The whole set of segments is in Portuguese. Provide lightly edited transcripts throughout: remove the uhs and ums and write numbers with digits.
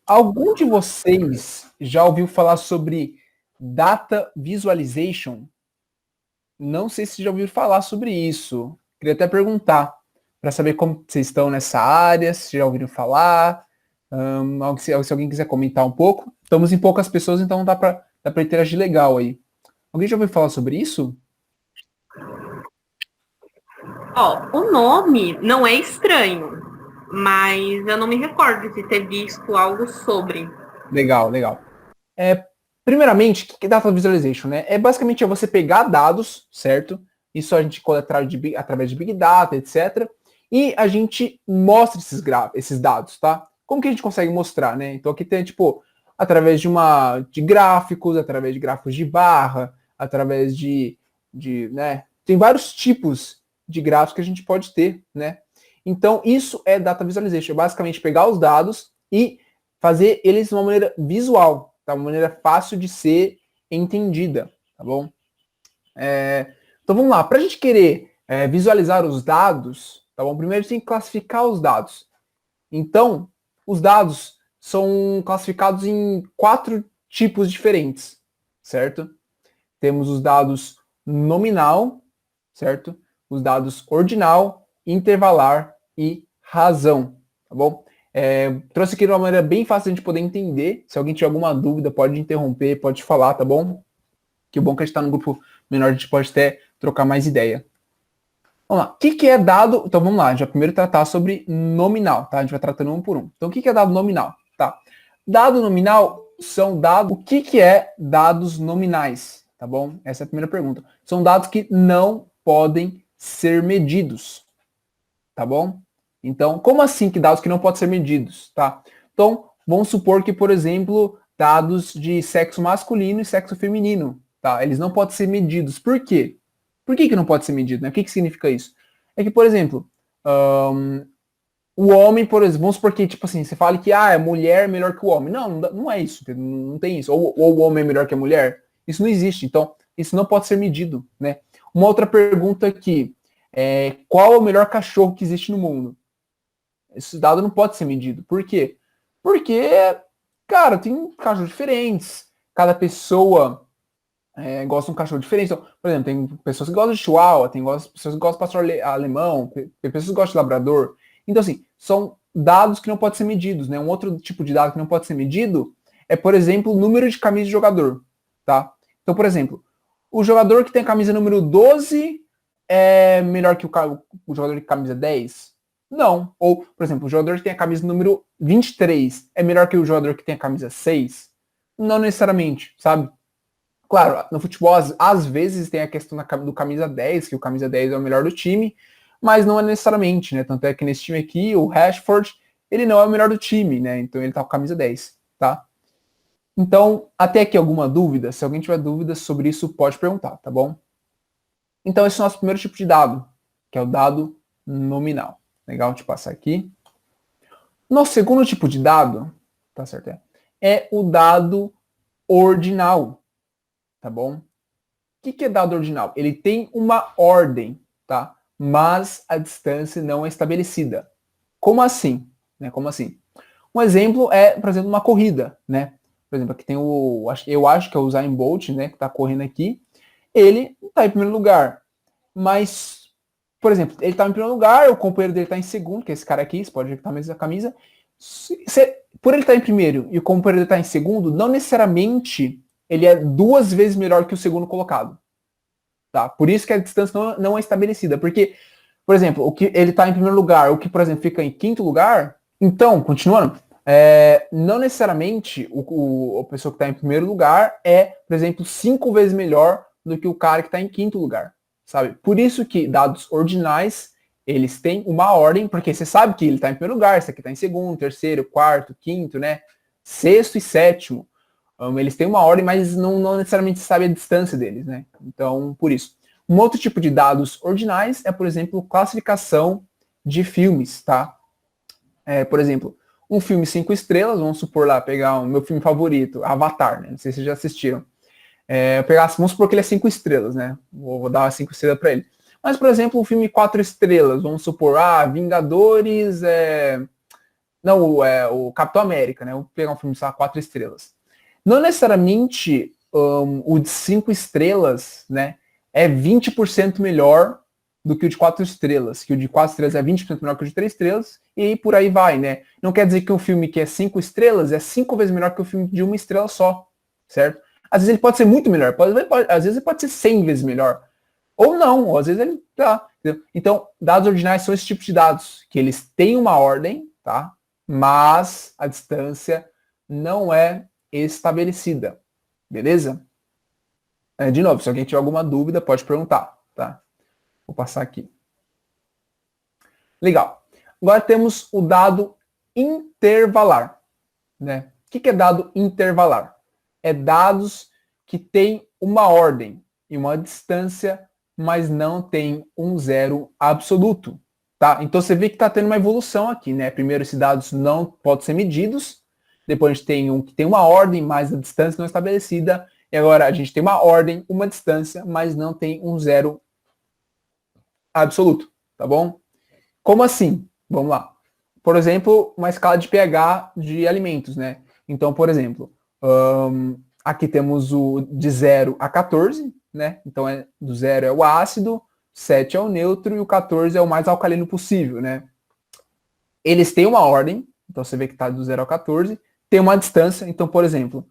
Algum de vocês já ouviu falar sobre Data Visualization? Não sei se já ouviram falar sobre isso. Queria até perguntar, para saber como vocês estão nessa área, se já ouviram falar, se alguém quiser comentar um pouco. Estamos em poucas pessoas, então dá para interagir legal aí. Alguém já ouviu falar sobre isso? Ó, o nome não é estranho, mas eu não me recordo de ter visto algo sobre. Legal, legal. Primeiramente, o que é Data Visualization, né? É basicamente você pegar dados, certo? Isso a gente coleta através de Big Data, etc. E a gente mostra esses dados, tá? Como que a gente consegue mostrar, né? Então aqui tem, tipo, através de gráficos, através de gráficos de barra, através né? Tem vários tipos de gráficos que a gente pode ter, né? Então isso é Data Visualization, é basicamente pegar os dados e fazer eles de uma maneira visual, tá? Uma maneira fácil de ser entendida, tá bom? Então vamos lá, para a gente querer visualizar os dados, tá bom? Primeiro a gente tem que classificar os dados. Então, os dados são classificados em 4 tipos diferentes, certo? Temos os dados nominal, certo? Os dados ordinal, intervalar e razão, tá bom? Trouxe aqui de uma maneira bem fácil de a gente poder entender. Se alguém tiver alguma dúvida, pode interromper, pode falar, tá bom? Que bom que a gente está no grupo menor, a gente pode até trocar mais ideia. Vamos lá. O que é dado? Então vamos lá, a gente vai primeiro tratar sobre nominal, tá? A gente vai tratando um por um. Então o que é dado nominal? Tá? Dado nominal são dados. O que é dados nominais? Tá bom? Essa é a primeira pergunta. São dados que não podem ser medidos. Tá bom? Então, como assim que dados que não podem ser medidos? Tá? Então, vamos supor que, por exemplo, dados de sexo masculino e sexo feminino, tá? Eles não podem ser medidos. Por quê? Por que não pode ser medido? Né? O que significa isso? É que, por exemplo, o homem, por exemplo, vamos supor que, tipo assim, você fala que a mulher é melhor que o homem. Não, não é isso, não tem isso. Ou o homem é melhor que a mulher. Isso não existe. Então, isso não pode ser medido, né? Uma outra pergunta aqui, qual é o melhor cachorro que existe no mundo? Esse dado não pode ser medido. Por quê? Porque, cara, tem cachorros diferentes. Cada pessoa gosta de um cachorro diferente. Então, por exemplo, tem pessoas que gostam de chihuahua, tem pessoas que gostam de pastor alemão, tem pessoas que gostam de labrador. Então, assim, são dados que não podem ser medidos, né? Um outro tipo de dado que não pode ser medido é, por exemplo, o número de camisa de jogador, tá? Então, por exemplo, o jogador que tem a camisa número 12 é melhor que o jogador de camisa 10? Não. Ou, por exemplo, o jogador que tem a camisa número 23 é melhor que o jogador que tem a camisa 6? Não necessariamente, sabe? Claro, no futebol, às vezes tem a questão do camisa 10, que o camisa 10 é o melhor do time, mas não é necessariamente, né? Tanto é que nesse time aqui, o Rashford, ele não é o melhor do time, né? Então ele tá com a camisa 10, tá? Então, até aqui alguma dúvida? Se alguém tiver dúvidas sobre isso, pode perguntar, tá bom? Então, esse é o nosso primeiro tipo de dado, que é o dado nominal. Legal de passar aqui. Nosso segundo tipo de dado, tá certo? É o dado ordinal, tá bom? O que é dado ordinal? Ele tem uma ordem, tá? Mas a distância não é estabelecida. Como assim? Né? Como assim? Um exemplo é, por exemplo, uma corrida, né? Por exemplo, aqui tem eu acho que é o Usain Bolt, né? Que está correndo aqui. Ele está em primeiro lugar, mas, por exemplo, ele está em primeiro lugar, o companheiro dele está em segundo, que é esse cara aqui, você pode ver que tá a camisa. Por ele estar em primeiro e o companheiro dele estar em segundo, não necessariamente ele é 2 vezes melhor que o segundo colocado. Tá? Por isso que a distância não é estabelecida. Porque, por exemplo, o que ele está em primeiro lugar, o que, por exemplo, fica em quinto lugar. Então, continuando, não necessariamente a pessoa que está em primeiro lugar é, por exemplo, 5 vezes melhor do que o cara que está em quinto lugar. Sabe? Por isso que dados ordinais, eles têm uma ordem, porque você sabe que ele está em primeiro lugar, esse aqui está em segundo, terceiro, quarto, quinto, né? Sexto e sétimo. Eles têm uma ordem, mas não necessariamente sabe a distância deles, né? Então, por isso. Um outro tipo de dados ordinais é, por exemplo, classificação de filmes, tá? Por exemplo, um filme 5 estrelas, vamos supor lá, pegar o meu filme favorito, Avatar, né? Não sei se vocês já assistiram. Vamos supor que ele é 5 estrelas, né? Vou dar 5 estrelas para ele. Mas, por exemplo, um filme 4 estrelas, vamos supor, Vingadores, Não, o Capitão América, né? Vou pegar um filme de 4 estrelas. Não necessariamente o de 5 estrelas, né? É 20% melhor do que o de 4 estrelas. Que o de 4 estrelas é 20% melhor que o de 3 estrelas. E por aí vai, né? Não quer dizer que um filme que é 5 estrelas é 5 vezes melhor que o filme de 1 estrela só. Certo? Às vezes ele pode ser muito melhor. Às vezes ele pode ser 100 vezes melhor. Ou não, ou às vezes ele tá. Entendeu? Então, dados ordinais são esse tipo de dados, que eles têm uma ordem, tá? Mas a distância não é estabelecida. Beleza? De novo, se alguém tiver alguma dúvida, pode perguntar, tá? Vou passar aqui. Legal. Agora temos o dado intervalar, né? O que é dado intervalar? É dados que têm uma ordem e uma distância, mas não tem um zero absoluto, tá? Então você vê que está tendo uma evolução aqui, né? Primeiro, esses dados não podem ser medidos, depois a gente tem um que tem uma ordem, mas a distância não é estabelecida, e agora a gente tem uma ordem, uma distância, mas não tem um zero absoluto, tá bom? Como assim? Vamos lá. Por exemplo, uma escala de pH de alimentos, né? Então, por exemplo, aqui temos o de 0 a 14, né? Então, do 0 é o ácido, 7 é o neutro e o 14 é o mais alcalino possível, né? Eles têm uma ordem, então você vê que está do 0 ao 14, tem uma distância, então, por exemplo,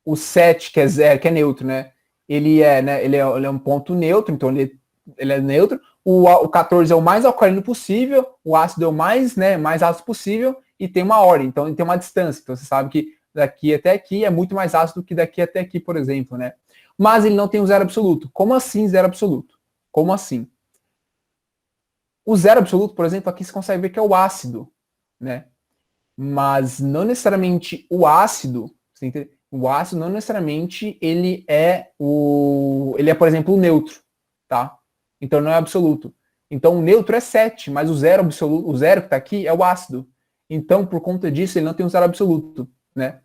o 7, que é 0, que é neutro, né? Ele é um ponto neutro, então ele é neutro. O 14 é o mais alcalino possível, o ácido é o mais ácido possível e tem uma ordem, então ele tem uma distância. Então você sabe que daqui até aqui é muito mais ácido do que daqui até aqui, por exemplo, né? Mas ele não tem um zero absoluto. Como assim zero absoluto? Como assim? O zero absoluto, por exemplo, aqui você consegue ver que é o ácido, né? Mas não necessariamente o ácido, o ácido não necessariamente ele é, por exemplo, o neutro, tá? Então não é absoluto. Então o neutro é 7, mas o zero absoluto, o zero que está aqui é o ácido. Então, por conta disso, ele não tem um zero absoluto, né?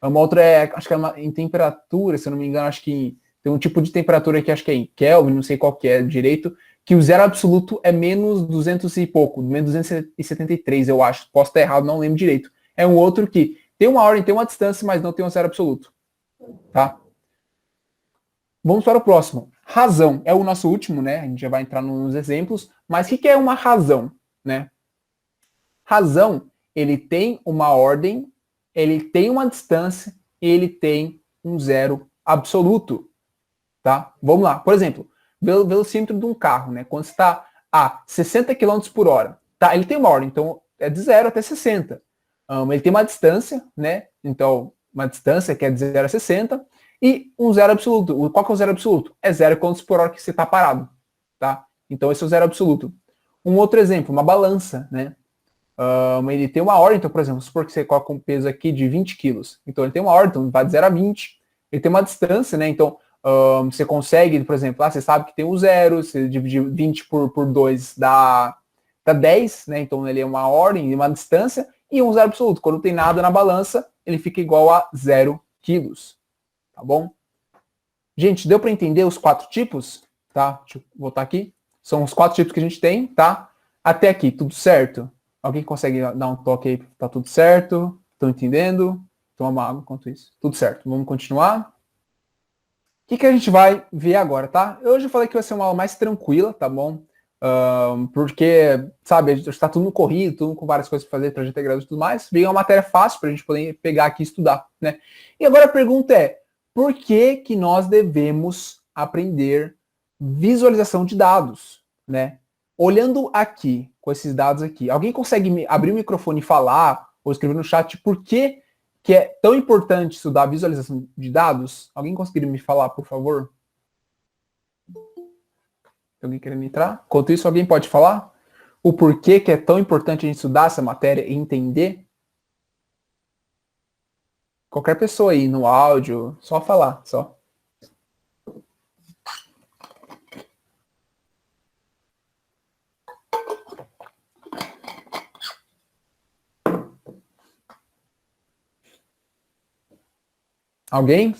Uma outra acho que é em temperatura, se eu não me engano, acho que tem um tipo de temperatura que acho que é em Kelvin, não sei qual que é direito, que o zero absoluto é menos 200 e pouco, menos 273, eu acho. Posso estar errado, não lembro direito. É um outro que tem uma ordem, tem uma distância, mas não tem um zero absoluto, tá? Vamos para o próximo. Razão é o nosso último, né? A gente já vai entrar nos exemplos. Mas o que é uma razão, né? Razão, ele tem uma ordem, ele tem uma distância e ele tem um zero absoluto, tá? Vamos lá. Por exemplo, velocímetro de um carro, né? Quando está a 60 km por hora, tá? Ele tem uma ordem, então é de 0 até 60. Ele tem uma distância, né? Então, uma distância que é de 0 a 60 e um zero absoluto. Qual que é o zero absoluto? É 0 km por hora que você está parado, tá? Então esse é o zero absoluto. Um outro exemplo, uma balança, né? Ele tem uma ordem, então, por exemplo, supor que você coloca um peso aqui de 20 quilos. Então ele tem uma ordem, então vai de 0 a 20. Ele tem uma distância, né? Então você consegue, por exemplo, você sabe que tem um zero, você dividir 20 por 2 dá 10, né? Então ele é uma ordem e uma distância, e um zero absoluto. Quando não tem nada na balança, ele fica igual a 0 quilos. Tá bom? Gente, deu para entender os 4 tipos? Tá? Deixa eu voltar aqui. São os 4 tipos que a gente tem, tá? Até aqui, tudo certo? Alguém consegue dar um toque aí? Tá tudo certo? Estão entendendo? Toma uma água enquanto isso. Tudo certo. Vamos continuar? O que a gente vai ver agora, tá? Hoje eu falei que vai ser uma aula mais tranquila, tá bom? Porque, sabe, a gente está tudo no corrido, tudo com várias coisas para fazer, projeto integrado e tudo mais. Veio uma matéria fácil para a gente poder pegar aqui e estudar, né? E agora a pergunta é, por que nós devemos aprender visualização de dados, né? Olhando aqui, com esses dados aqui, alguém consegue abrir o microfone e falar, ou escrever no chat, por que é tão importante estudar visualização de dados? Alguém conseguiria me falar, por favor? Alguém querendo entrar? Enquanto isso, alguém pode falar o porquê que é tão importante a gente estudar essa matéria e entender? Qualquer pessoa aí no áudio, só falar, só. Alguém?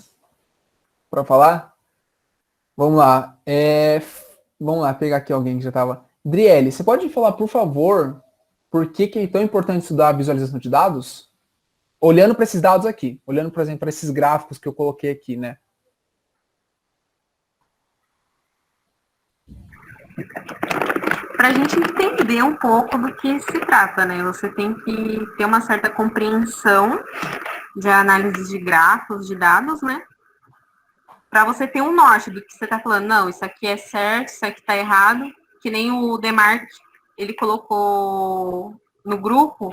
Para falar? Vamos lá. Vamos lá, pegar aqui alguém que já estava. Driele, você pode falar, por favor, por que que é tão importante estudar a visualização de dados? Olhando para esses dados aqui, olhando, por exemplo, para esses gráficos que eu coloquei aqui, né? Para a gente entender um pouco do que se trata, né? Você tem que ter uma certa compreensão de análise de gráficos, de dados, né? Para você ter um norte do que você está falando. Não, isso aqui é certo, isso aqui está errado. Que nem o Demarc, ele colocou no grupo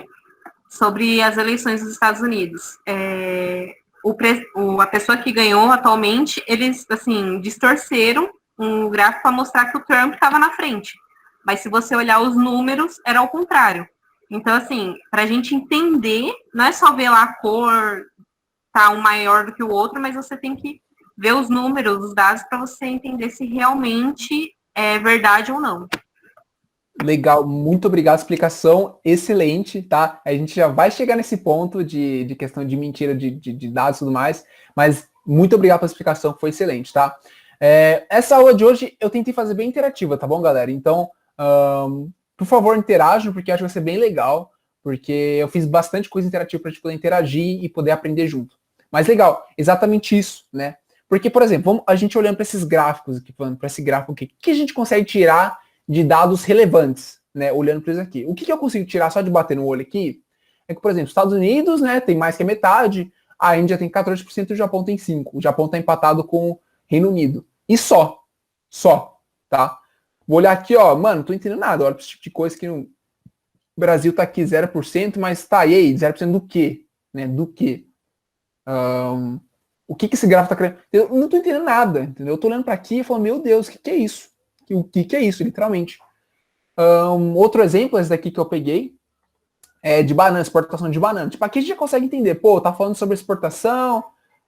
sobre as eleições dos Estados Unidos. A pessoa que ganhou atualmente, eles, assim, distorceram um gráfico para mostrar que o Trump estava na frente. Mas se você olhar os números, era ao contrário. Então, assim, para a gente entender, não é só ver lá a cor, tá um maior do que o outro, mas você tem que ver os números, os dados, para você entender se realmente é verdade ou não. Legal, muito obrigado, explicação excelente, tá? A gente já vai chegar nesse ponto de questão de mentira de dados e tudo mais, mas muito obrigado pela explicação, foi excelente, tá? Essa aula de hoje eu tentei fazer bem interativa, tá bom, galera? Então, por favor, interajam, porque acho que vai ser bem legal, porque eu fiz bastante coisa interativa para a gente poder interagir e poder aprender junto. Mas legal, exatamente isso, né? Porque, por exemplo, a gente olhando para esses gráficos aqui, falando para esse gráfico aqui, o que a gente consegue tirar de dados relevantes, né, olhando para isso aqui. O que eu consigo tirar só de bater no olho aqui é que, por exemplo, Estados Unidos, né, tem mais que a metade, a Índia tem 14% e o Japão tem 5%. O Japão está empatado com o Reino Unido. E só, tá? Vou olhar aqui, ó, mano, não tô entendendo nada. Olha para esse tipo de coisa que o Brasil tá aqui 0%, mas tá, e aí, 0% do quê? Né, do quê? O que esse gráfico tá querendo? Eu não tô entendendo nada, entendeu? Eu tô olhando para aqui e falando, meu Deus, o que é isso? O que é isso, literalmente? Outro exemplo, esse daqui que eu peguei, é de banana, exportação de banana. Tipo, aqui a gente já consegue entender, pô, tá falando sobre exportação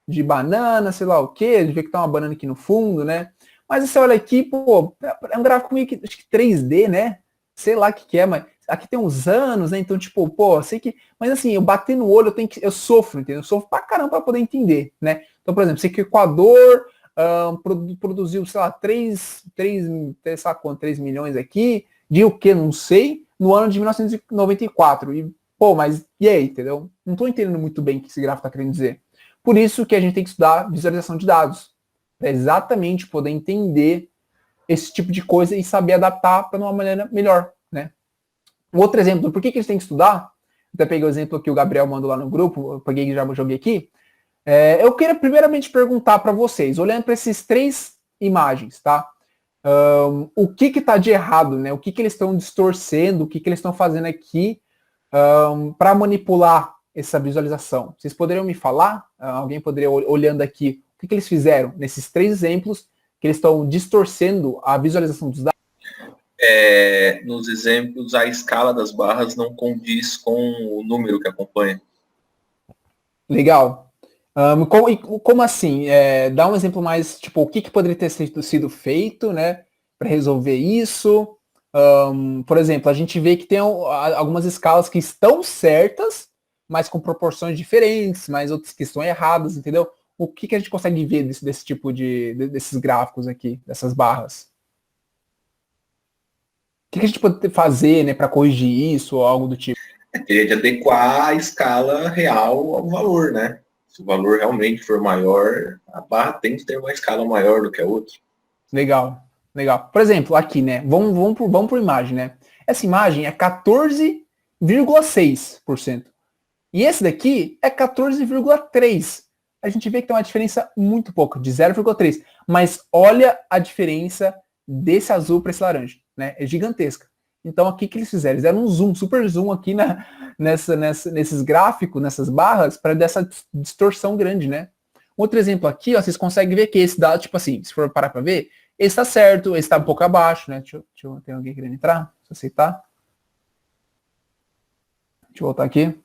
de banana, sei lá o quê, de ver que tá uma banana aqui no fundo, né? Mas você olha aqui, pô, é um gráfico meio que, acho que 3D, né? Sei lá o que é, mas aqui tem uns anos, né? Então, tipo, pô, sei que... Mas assim, eu bater no olho, eu sofro, entendeu? Eu sofro pra caramba pra poder entender, né? Então, por exemplo, sei que o Equador... produziu, sei lá, 3 milhões aqui, de o que, não sei, no ano de 1994. E, pô, mas e aí, entendeu? Não estou entendendo muito bem o que esse gráfico está querendo dizer. Por isso que a gente tem que estudar visualização de dados. Para exatamente poder entender esse tipo de coisa e saber adaptar para uma maneira melhor, né? Um outro exemplo, por que eles têm que estudar? Até peguei o exemplo que o Gabriel mandou lá no grupo, eu peguei e já joguei aqui. Eu queria primeiramente perguntar para vocês, olhando para esses 3 imagens, tá? O que está de errado, né? O que eles estão distorcendo, o que eles estão fazendo aqui para manipular essa visualização? Vocês poderiam me falar? Alguém poderia, olhando aqui, o que eles fizeram nesses 3 exemplos que eles estão distorcendo a visualização dos dados? Nos exemplos, a escala das barras não condiz com o número que acompanha. Legal. Como assim? Dá um exemplo mais, tipo, o que poderia ter sido feito, né, para resolver isso? Por exemplo, a gente vê que tem algumas escalas que estão certas, mas com proporções diferentes, mas outras que estão erradas, entendeu? O que a gente consegue ver desse tipo desses gráficos aqui, dessas barras? O que a gente pode fazer, né, para corrigir isso ou algo do tipo? Teria de adequar a escala real ao valor, né? Se o valor realmente for maior, a barra tem que ter uma escala maior do que a outra. Legal, legal. Por exemplo, aqui, né? Vamos por imagem, né? Essa imagem é 14,6%. E esse daqui é 14,3%. A gente vê que tem uma diferença muito pouca, de 0,3%. Mas olha a diferença desse azul para esse laranja, né? É gigantesca. Então, aqui que eles fizeram? Eles deram um zoom, super zoom aqui nesses gráficos, nessas barras, para dar essa distorção grande, né? Outro exemplo aqui, ó, vocês conseguem ver que esse dado, tipo assim, se for parar para ver, esse está certo, esse está um pouco abaixo, né? Tem alguém querendo entrar? Deixa eu aceitar. Deixa eu voltar aqui.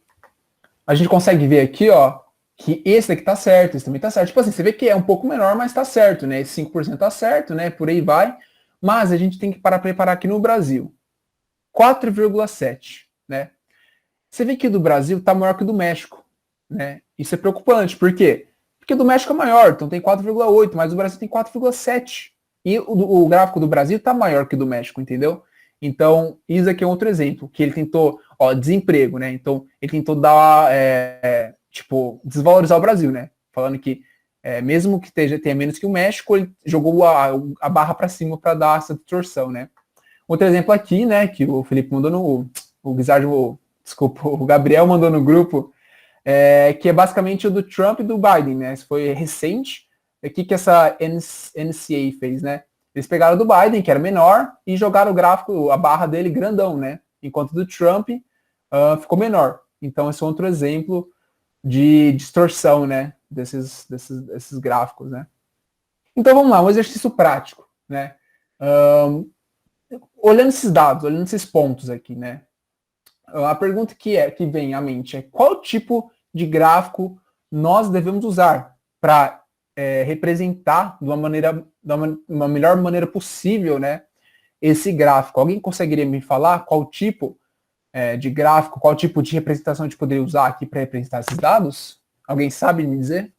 A gente consegue ver aqui, ó, que esse daqui tá certo, esse também tá certo. Tipo assim, você vê que é um pouco menor, mas tá certo, né? Esse 5% tá certo, né? Por aí vai. Mas a gente tem que preparar aqui no Brasil. 4,7, né? Você vê que o do Brasil está maior que o do México, né? Isso é preocupante, por quê? Porque o do México é maior, então tem 4,8, mas o Brasil tem 4,7. E o gráfico do Brasil está maior que o do México, entendeu? Então, isso aqui é outro exemplo, que ele tentou, ó, desemprego, né? Então, ele tentou dar, desvalorizar o Brasil, né? Falando que, mesmo que tenha menos que o México, ele jogou a barra para cima para dar essa distorção, né? Outro exemplo aqui, né, que o Felipe mandou o Gabriel mandou no grupo, que é basicamente o do Trump e do Biden, né? Isso foi recente. O que essa NCA fez, né? Eles pegaram do Biden, que era menor, e jogaram o gráfico, a barra dele grandão, né? Enquanto do Trump ficou menor. Então, esse é outro exemplo de distorção, né? Desses gráficos, né? Então, vamos lá, um exercício prático, né? Olhando esses dados, olhando esses pontos aqui, né? A pergunta que vem à mente é qual tipo de gráfico nós devemos usar para representar de uma melhor maneira possível, né, esse gráfico. Alguém conseguiria me falar qual tipo de gráfico, qual tipo de representação a gente poderia usar aqui para representar esses dados? Alguém sabe me dizer?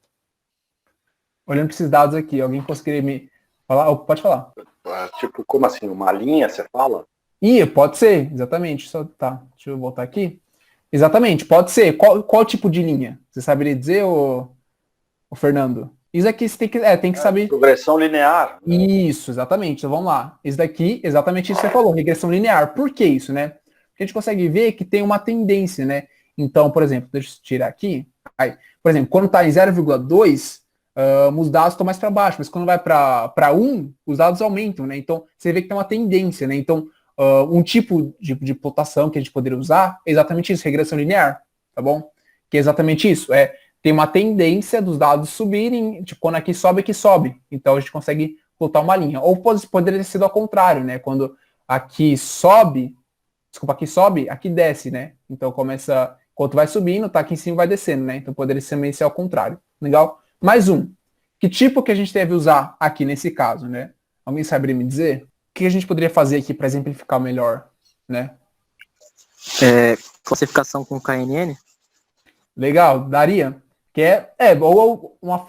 Olhando para esses dados aqui, alguém conseguiria me falar? Oh, pode falar. Tipo, como assim? Uma linha, você fala? Pode ser, exatamente. Deixa eu voltar aqui. Exatamente, pode ser. Qual tipo de linha? Você saberia dizer, ô Fernando? Isso aqui você tem que saber. Progressão linear. Né? Isso, exatamente. Então vamos lá. Isso daqui, exatamente isso que você falou, regressão linear. Por que isso, né? Porque a gente consegue ver que tem uma tendência, né? Então, por exemplo, deixa eu tirar aqui. Aí, por exemplo, quando está em 0,2, os dados estão mais para baixo, mas quando vai para 1, os dados aumentam, né? Então, você vê que tem uma tendência, né? Então, um tipo de plotação que a gente poderia usar é exatamente isso, regressão linear, tá bom? Que é exatamente isso, tem uma tendência dos dados subirem, tipo, quando aqui sobe. Então a gente consegue plotar uma linha. Ou poderia ter sido ao contrário, né? Quando aqui sobe, aqui desce, né? Então começa, enquanto vai subindo, tá aqui em cima vai descendo, né? Então poderia também ser ao contrário. Legal? Mais um. Que tipo que a gente deve usar aqui nesse caso, né? Alguém saberia me dizer? O que a gente poderia fazer aqui para exemplificar melhor, né? Classificação com KNN? Legal, daria? Que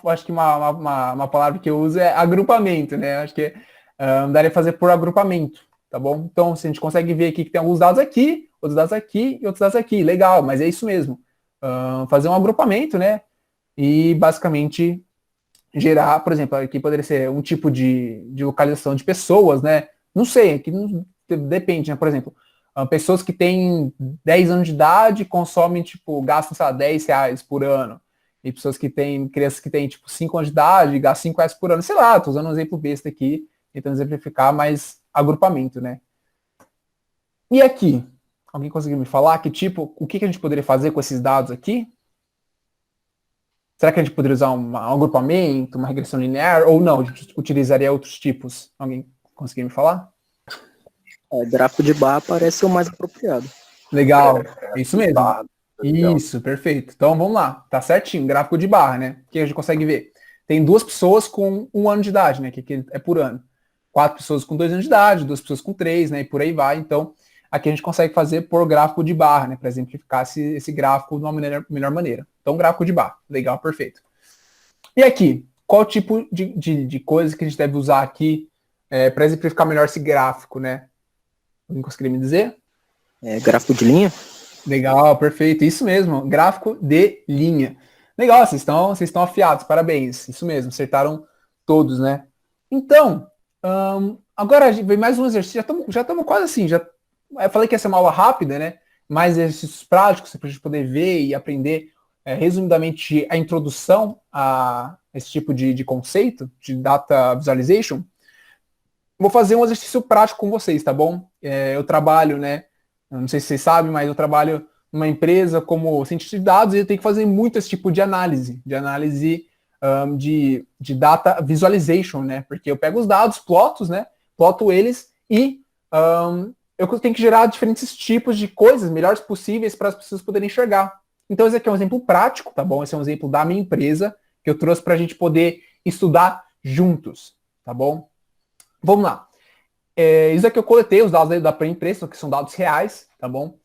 acho que uma palavra que eu uso é agrupamento, né? Acho que daria fazer por agrupamento, tá bom? Então, se a gente consegue ver aqui que tem alguns dados aqui, outros dados aqui e outros dados aqui, legal, mas é isso mesmo. Fazer um agrupamento, né? E basicamente gerar, por exemplo, aqui poderia ser um tipo de localização de pessoas, né? Não sei, aqui depende, né? Por exemplo, pessoas que têm 10 anos de idade consomem, tipo, gastam, sei lá, R$10 por ano. E pessoas que têm, crianças que têm, tipo, 5 anos de idade, gastam R$5 por ano. Sei lá, tô usando um exemplo besta aqui, tentando exemplificar, mas agrupamento, né? E aqui? Alguém conseguiu me falar o que a gente poderia fazer com esses dados aqui? Será que a gente poderia usar um agrupamento, uma regressão linear, ou não? A gente utilizaria outros tipos? Alguém conseguiu me falar? Gráfico de barra parece o mais apropriado. Legal, é isso mesmo. Isso, perfeito. Então vamos lá, tá certinho, gráfico de barra, né? O que a gente consegue ver? Tem 2 pessoas com 1 ano de idade, né? Que é por ano. 4 pessoas com 2 anos de idade, 2 pessoas com 3, né? E por aí vai. Então, aqui a gente consegue fazer por gráfico de barra, né? Para exemplificar esse gráfico de uma melhor maneira. Então, gráfico de barra. Legal, perfeito. E aqui, qual tipo de coisa que a gente deve usar aqui para exemplificar melhor esse gráfico, né? Alguém conseguiria me dizer? Gráfico de linha? Legal, perfeito. Isso mesmo, gráfico de linha. Legal, vocês estão afiados, parabéns. Isso mesmo, acertaram todos, né? Então, agora vem mais um exercício. Já estamos quase assim. Eu falei que ia ser uma aula rápida, né? Mais exercícios práticos para a gente poder ver e aprender resumidamente a introdução a esse tipo de conceito de data visualization. Vou fazer um exercício prático com vocês, tá bom? Eu trabalho, né? Não sei se vocês sabem, mas eu trabalho numa empresa como cientista de dados e eu tenho que fazer muito esse tipo de análise de data visualization, né? Porque eu pego os dados, ploto eles e eu tenho que gerar diferentes tipos de coisas melhores possíveis para as pessoas poderem enxergar. Então esse aqui é um exemplo prático, tá bom? Esse é um exemplo da minha empresa que eu trouxe para a gente poder estudar juntos, tá bom? Vamos lá. Isso aqui eu coletei os dados da pré-impressa, que são dados reais, tá bom?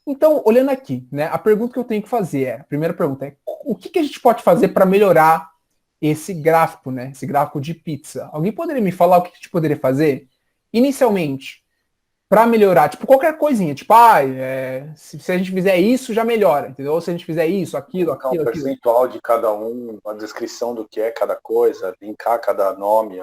Então, olhando aqui, né, a pergunta que eu tenho que fazer a primeira pergunta é, o que a gente pode fazer para melhorar esse gráfico, né, esse gráfico de pizza? Alguém poderia me falar o que a gente poderia fazer? Inicialmente, para melhorar, tipo, qualquer coisinha, tipo, se a gente fizer isso, já melhora, entendeu? Ou se a gente fizer isso, aquilo, Colocar um aquilo. percentual de cada um, a descrição do que é cada coisa, linkar cada nome,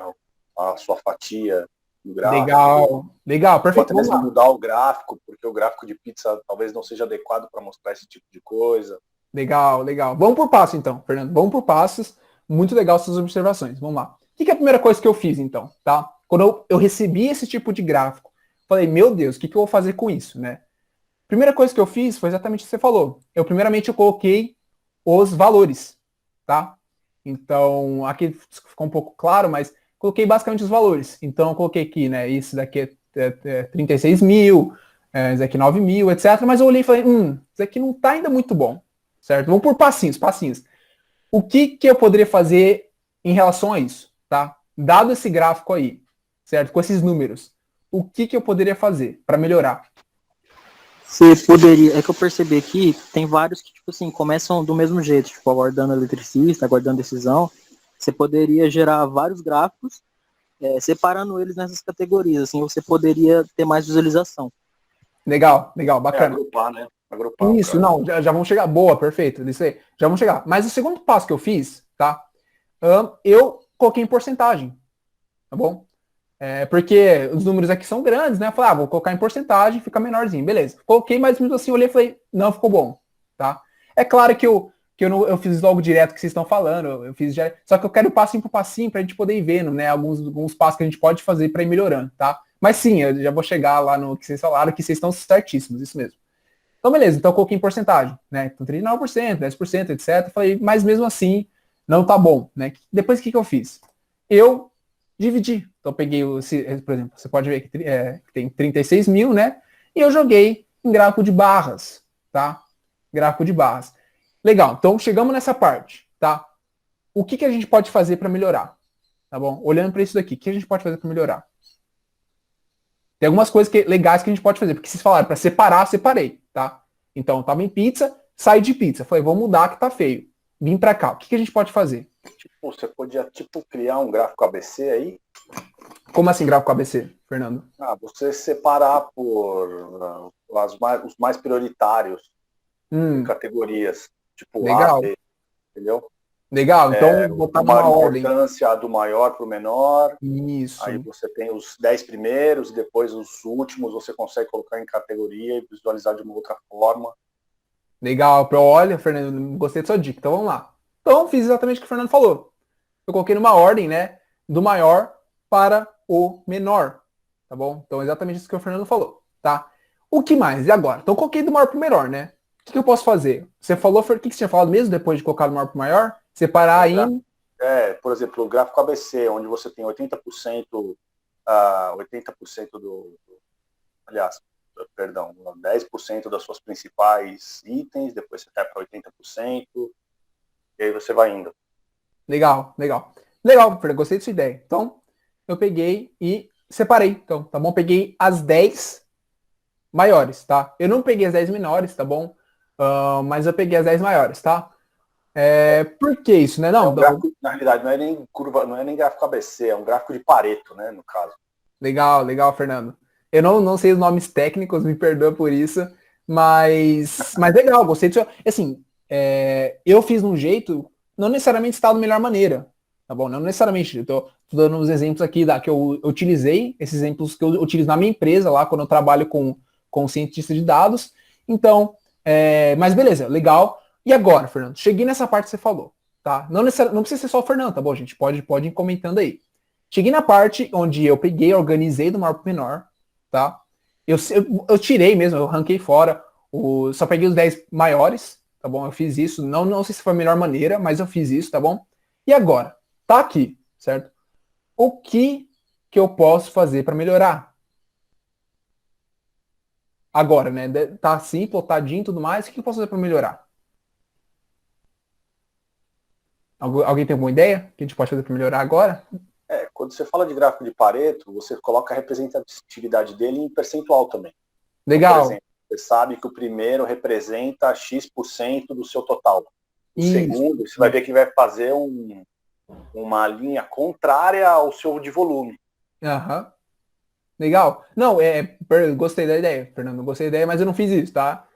a sua fatia do gráfico. Legal, Ou perfeito, até vamos mesmo lá. mudar o gráfico, porque o gráfico de pizza talvez não seja adequado para mostrar esse tipo de coisa. Legal. Vamos por passo, então, Fernando. Vamos por passos. Muito legal suas observações. Vamos lá. O que é a primeira coisa que eu fiz, então, tá? Quando eu recebi esse tipo de gráfico, falei, meu Deus, o que eu vou fazer com isso, né? Primeira coisa que eu fiz foi exatamente o que você falou. Primeiramente, eu coloquei os valores, tá? Então, aqui ficou um pouco claro, mas coloquei basicamente os valores. Então, eu coloquei aqui, né? Isso daqui é 36 mil, isso aqui 9 mil, etc. Mas eu olhei e falei, isso aqui não tá ainda muito bom, certo? Vamos por passinhos. O que eu poderia fazer em relação a isso, tá? Dado esse gráfico aí, certo? Com esses números, o que eu poderia fazer para melhorar? Você poderia, é que eu percebi aqui, tem vários que, tipo assim, começam do mesmo jeito, tipo, aguardando eletricista, aguardando decisão. Você poderia gerar vários gráficos, separando eles nessas categorias, assim, você poderia ter mais visualização. Legal, bacana. Agrupar, né? Agrupar. Isso, não, já vamos chegar. Boa, perfeito. Isso aí. Já vamos chegar. Mas o segundo passo que eu fiz, tá? Eu coloquei em porcentagem. Tá bom? Porque os números aqui são grandes, né? Eu falei, vou colocar em porcentagem, fica menorzinho. Beleza. Coloquei, mas mesmo assim, olhei e falei, não, ficou bom. Tá? É claro que eu fiz logo direto o que vocês estão falando. Eu fiz já. Só que eu quero passinho por passinho pra gente poder ir vendo, né? Alguns passos que a gente pode fazer pra ir melhorando, tá? Mas sim, eu já vou chegar lá no que vocês falaram, que vocês estão certíssimos, isso mesmo. Então, beleza, então eu coloquei em porcentagem, né? Então, 39%, 10%, etc. Falei, mas mesmo assim, não tá bom, né? Depois, o que eu fiz? Eu dividi. Então, eu peguei, por exemplo, você pode ver que tem 36 mil, né? E eu joguei em gráfico de barras, tá? Gráfico de barras. Legal, então chegamos nessa parte, tá? O que a gente pode fazer para melhorar? Tá bom? Olhando para isso daqui, o que a gente pode fazer para melhorar? Tem algumas coisas legais que a gente pode fazer, porque vocês falaram para separar, separei, tá? Então, tava em pizza, saí de pizza. Falei, vou mudar que tá feio. Vim para cá. O que a gente pode fazer? Tipo, você podia, criar um gráfico ABC aí? Como assim gráfico ABC, Fernando? Você separar por os mais prioritários em categorias. Tipo, Legal. A, B, entendeu? Legal, então botar numa ordem. Importância do maior para o menor. Isso. Aí você tem os 10 primeiros, depois os últimos você consegue colocar em categoria e visualizar de uma outra forma. Legal. Olha, Fernando, gostei da sua dica. Então vamos lá. Então fiz exatamente o que o Fernando falou. Eu coloquei numa ordem, né? Do maior para o menor. Tá bom? Então exatamente isso que o Fernando falou. Tá? O que mais? E agora? Então eu coloquei do maior para o menor, né? O que eu posso fazer? Você falou, o que você tinha falado mesmo depois de colocar do maior para o maior? Separar em... Por exemplo, o gráfico ABC, onde você tem 80%, 80% aliás, perdão, 10% das suas principais itens, depois você cai para 80%, e aí você vai indo. Legal, gostei da sua ideia. Então, eu peguei e separei. Então, tá bom? Peguei as 10 maiores, tá? Eu não peguei as 10 menores, tá bom? Mas eu peguei as 10 maiores, tá? Por que isso, né? Não, gráfico, na realidade, não é nem curva, não é nem gráfico ABC, é um gráfico de Pareto, né, no caso. Legal, Fernando. Eu não sei os nomes técnicos, me perdoa por isso, mas legal, gostei disso. Assim, eu fiz de um jeito, não necessariamente está da melhor maneira, tá bom? Não necessariamente. Eu tô dando uns exemplos aqui que eu utilizei, esses exemplos que eu utilizo na minha empresa lá, quando eu trabalho com cientista de dados. Então, mas beleza, legal. E agora, Fernando? Cheguei nessa parte que você falou, tá? Não precisa ser só o Fernando, tá bom, gente? Pode ir comentando aí. Cheguei na parte onde eu peguei, organizei do maior para o menor, tá? Eu tirei mesmo, eu ranquei fora, só peguei os 10 maiores, tá bom? Eu fiz isso, não sei se foi a melhor maneira, mas eu fiz isso, tá bom? E agora? Tá aqui, certo? O que eu posso fazer para melhorar? Agora, né? Tá assim, plotadinho e tudo mais, o que eu posso fazer para melhorar? Alguém tem alguma ideia que a gente pode fazer para melhorar agora? Quando você fala de gráfico de Pareto, você coloca a representatividade dele em percentual também. Legal. Então, por exemplo, você sabe que o primeiro representa X% do seu total. O segundo, você vai ver que vai fazer uma linha contrária ao seu de volume. Aham. Legal. Não, gostei da ideia, Fernando. Gostei da ideia, mas eu não fiz isso, tá?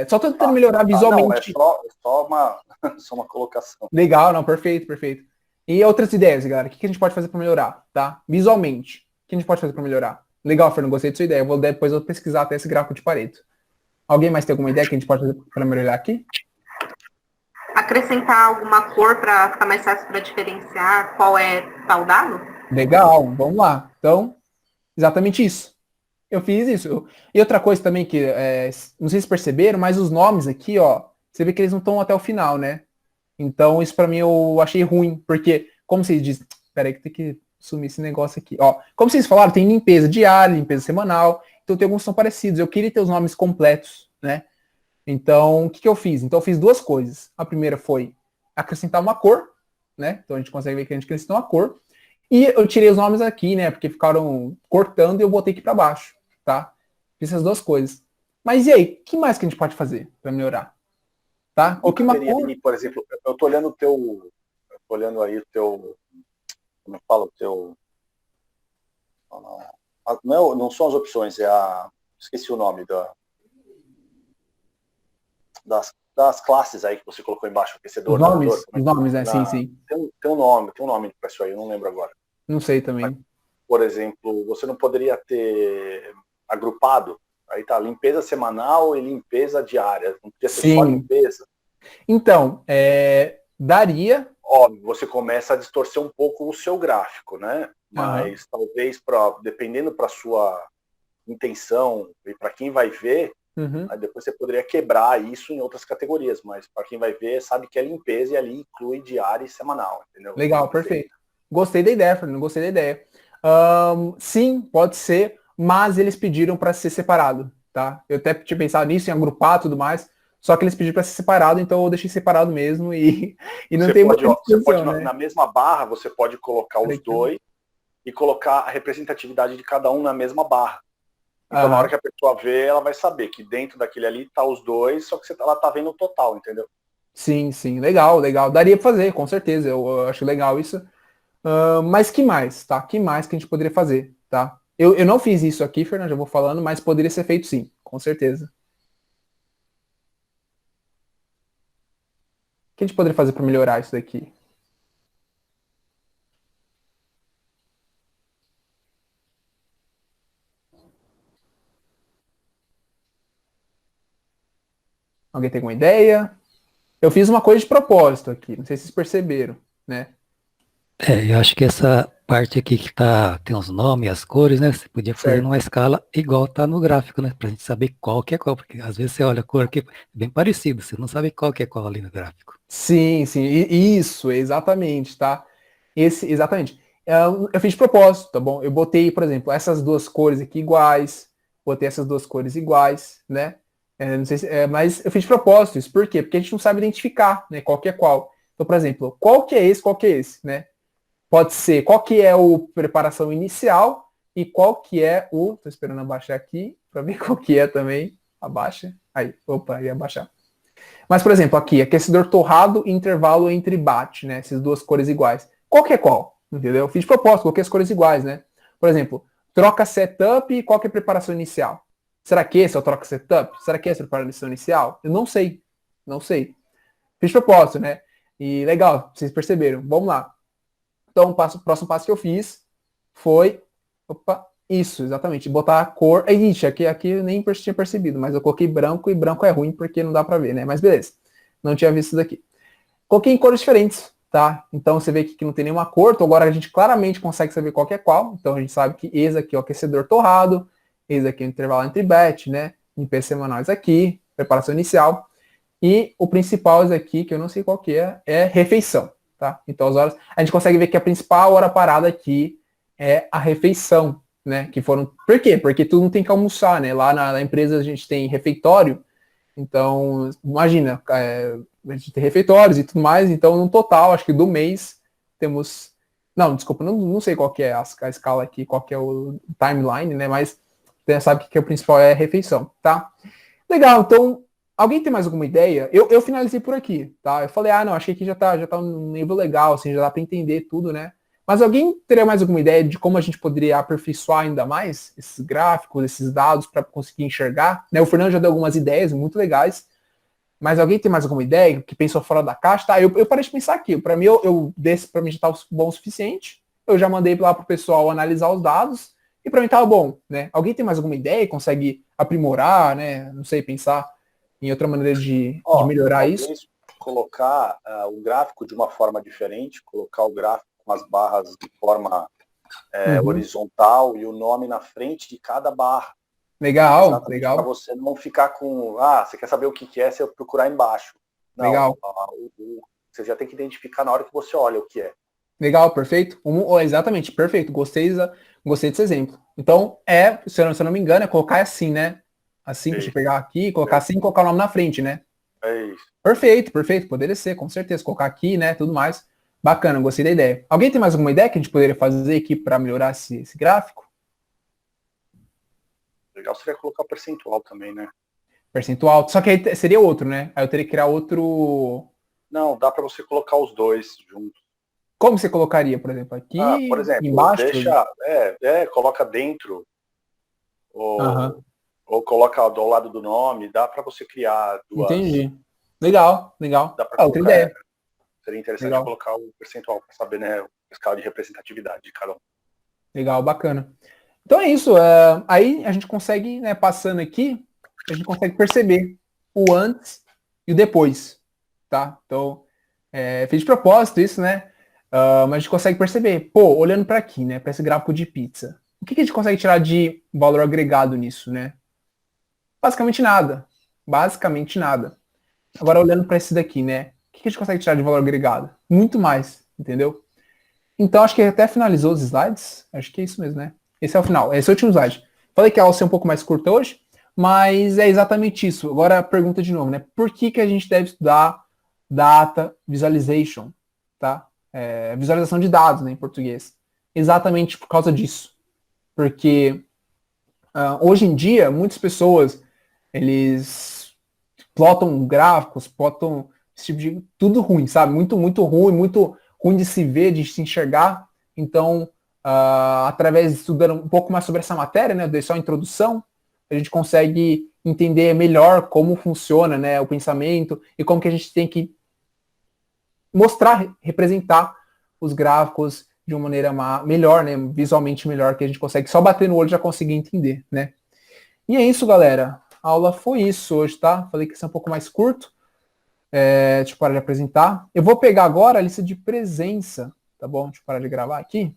Só tô tentando melhorar Não, é visualmente. só uma, só uma colocação. Legal, não, perfeito, perfeito. E outras ideias, galera? O que a gente pode fazer para melhorar, tá? Visualmente. O que a gente pode fazer para melhorar? Legal, Fernando, gostei da sua ideia. Depois eu vou pesquisar até esse gráfico de Pareto. Alguém mais tem alguma ideia que a gente pode fazer para melhorar aqui? Acrescentar alguma cor para ficar mais fácil para diferenciar qual é tal dado? Legal, vamos lá. Então, exatamente isso. Eu fiz isso. E outra coisa também que, não sei se perceberam, mas os nomes aqui, ó, você vê que eles não estão até o final, né? Então, isso para mim eu achei ruim, porque, como vocês dizem, peraí que tem que sumir esse negócio aqui, ó. Como vocês falaram, tem limpeza diária, limpeza semanal, então tem alguns que são parecidos. Eu queria ter os nomes completos, né? Então, o que eu fiz? Então, eu fiz duas coisas. A primeira foi acrescentar uma cor, né? Então, a gente consegue ver que a gente acrescentou uma cor. E eu tirei os nomes aqui, né? Porque ficaram cortando e eu botei aqui para baixo, tá? Fiz essas duas coisas. Mas e aí, o que mais que a gente pode fazer para melhorar? Tá? O que uma cor... ali, por exemplo, eu tô olhando aí o teu, como eu falo, o teu, não são as opções, esqueci o nome das classes aí que você colocou embaixo, aquecedor, os nomes, né? Sim. Tem um nome para isso aí, eu não lembro agora. Não sei também. Mas, por exemplo, você não poderia ter agrupado, aí tá, limpeza semanal e limpeza diária, não podia ser só limpeza. Então, daria... Óbvio, você começa a distorcer um pouco o seu gráfico, né? Mas talvez, dependendo para sua intenção e para quem vai ver, aí depois você poderia quebrar isso em outras categorias, mas para quem vai ver, sabe que é limpeza e ali inclui diária e semanal, entendeu? Legal, perfeito. Gostei da ideia, Fernando, gostei da ideia. Sim, pode ser, mas eles pediram para ser separado, tá? Eu até tinha pensado nisso, em agrupar e tudo mais, só que eles pediram para ser separado, então eu deixei separado mesmo e não você tem pode, muita você pode, né? na mesma barra, você pode colocar os dois e colocar a representatividade de cada um na mesma barra. Então, na hora que a pessoa vê, ela vai saber que dentro daquele ali tá os dois, só que ela tá vendo o total, entendeu? Sim, legal. Daria pra fazer, com certeza. Eu acho legal isso. Mas que mais, tá? Que mais que a gente poderia fazer, tá? Eu não fiz isso aqui, Fernando, já vou falando, mas poderia ser feito sim, com certeza. O que a gente poderia fazer para melhorar isso daqui? Alguém tem alguma ideia? Eu fiz uma coisa de propósito aqui, não sei se vocês perceberam, né? Eu acho que essa parte aqui que tem os nomes, as cores, né? Você podia fazer numa escala igual tá no gráfico, né? Pra gente saber qual que é qual, porque às vezes você olha a cor aqui, é bem parecido, você não sabe qual que é qual ali no gráfico. Sim, isso, exatamente, tá? Exatamente. Eu fiz de propósito, tá bom? Eu botei, por exemplo, essas duas cores aqui iguais, botei essas duas cores iguais, né? Não sei se, mas eu fiz de propósito isso. Por quê? Porque a gente não sabe identificar, né? Qual que é qual. Então, por exemplo, qual que é esse, né? Pode ser qual que é o preparação inicial e qual que é o... Tô esperando abaixar aqui para ver qual que é também. Abaixa. Aí, opa, ia abaixar. Mas, por exemplo, aqui, aquecedor torrado e intervalo entre bate, né? Essas duas cores iguais. Qual que é qual? Entendeu? Eu fiz de propósito, coloquei as cores iguais, né? Por exemplo, troca setup e qual que é a preparação inicial? Será que esse é o troca setup? Será que esse é a preparação inicial? Eu não sei. Não sei. Fiz de propósito, né? E legal, vocês perceberam. Vamos lá. Então, o próximo passo que eu fiz foi... Opa, isso, exatamente. Botar a cor... Ixi, aqui eu nem tinha percebido, mas eu coloquei branco e branco é ruim porque não dá pra ver, né? Mas beleza. Não tinha visto isso daqui. Coloquei em cores diferentes, tá? Então você vê aqui que não tem nenhuma cor. Então agora a gente claramente consegue saber qual que é qual. Então a gente sabe que esse aqui é o aquecedor torrado. Esse aqui é o intervalo entre batch, né? Limpeza semanal esse aqui. Preparação inicial. E o principal esse aqui, que eu não sei qual que é refeição. Tá? Então as horas, a gente consegue ver que a principal hora parada aqui é a refeição, né? Que foram. Por quê? Porque tu não tem que almoçar, né? Lá na empresa a gente tem refeitório, então imagina, a gente tem refeitórios e tudo mais, então no total, acho que do mês temos. Não, desculpa, não sei qual que é a escala aqui, qual que é o timeline, né? Mas você sabe que o principal é a refeição, tá? Legal, então. Alguém tem mais alguma ideia? Eu finalizei por aqui, tá? Eu falei, não, acho que aqui já tá num nível legal, assim, já dá para entender tudo, né? Mas alguém teria mais alguma ideia de como a gente poderia aperfeiçoar ainda mais esses gráficos, esses dados, para conseguir enxergar? Né, o Fernando já deu algumas ideias muito legais, mas alguém tem mais alguma ideia que pensou fora da caixa? Tá, eu parei de pensar aqui. Para mim, desse para mim já estava bom o suficiente. Eu já mandei lá para o pessoal analisar os dados e para mim estava bom. Né? Alguém tem mais alguma ideia? Consegue aprimorar, né? Não sei, pensar em outra maneira de melhorar isso? Colocar o gráfico de uma forma diferente, colocar o gráfico com as barras de forma horizontal e o nome na frente de cada barra. Legal, legal. Para você não ficar com, você quer saber o que é, você procurar embaixo. Não, legal. Você já tem que identificar na hora que você olha o que é. Legal, perfeito. Exatamente, perfeito. Gostei desse exemplo. Então, se eu não me engano, é colocar assim, né? Assim, deixa eu pegar aqui, colocar assim e colocar o nome na frente, né? É isso. Perfeito. Poderia ser, com certeza. Colocar aqui, né? Tudo mais. Bacana, gostei da ideia. Alguém tem mais alguma ideia que a gente poderia fazer aqui para melhorar esse gráfico? Legal seria colocar percentual também, né? Percentual. Só que aí seria outro, né? Aí eu teria que criar outro... Não, dá para você colocar os dois juntos. Como você colocaria, por exemplo, aqui, por exemplo, embaixo? Coloca dentro, ou coloca ao lado do nome, dá para você criar duas... Entendi. Legal. Dá para outra ideia. Seria interessante colocar o percentual para saber, né, a escala de representatividade de cada um. Legal, bacana. Então é isso. Aí a gente consegue, né, passando aqui, a gente consegue perceber o antes e o depois, tá? Então, fiz de propósito isso, né? Mas a gente consegue perceber, olhando para aqui, né, para esse gráfico de pizza, o que a gente consegue tirar de valor agregado nisso, né? Basicamente nada. Agora, olhando para esse daqui, né, o que a gente consegue tirar de valor agregado? Muito mais, entendeu? Então, acho que até finalizou os slides. Acho que é isso mesmo, né? Esse é o final. Esse é o último slide. Falei que a aula ia ser um pouco mais curta hoje, mas é exatamente isso. Agora, a pergunta de novo, né? Por que a gente deve estudar Data Visualization, tá? Visualização de dados, né, em português. Exatamente por causa disso. Porque hoje em dia, muitas pessoas, eles plotam gráficos, plotam esse tipo de... Tudo ruim, sabe? Muito, muito ruim, muito ruim de se ver, de se enxergar. Então, através de estudando um pouco mais sobre essa matéria, né, eu dei só a introdução, a gente consegue entender melhor como funciona, né, o pensamento e como que a gente tem que mostrar, representar os gráficos de uma maneira melhor, né, visualmente melhor, que a gente consegue só bater no olho e já conseguir entender, né. E é isso, galera. A aula foi isso hoje, tá? Falei que ia ser um pouco mais curto. Deixa eu parar de apresentar. Eu vou pegar agora a lista de presença, tá bom? Deixa eu parar de gravar aqui.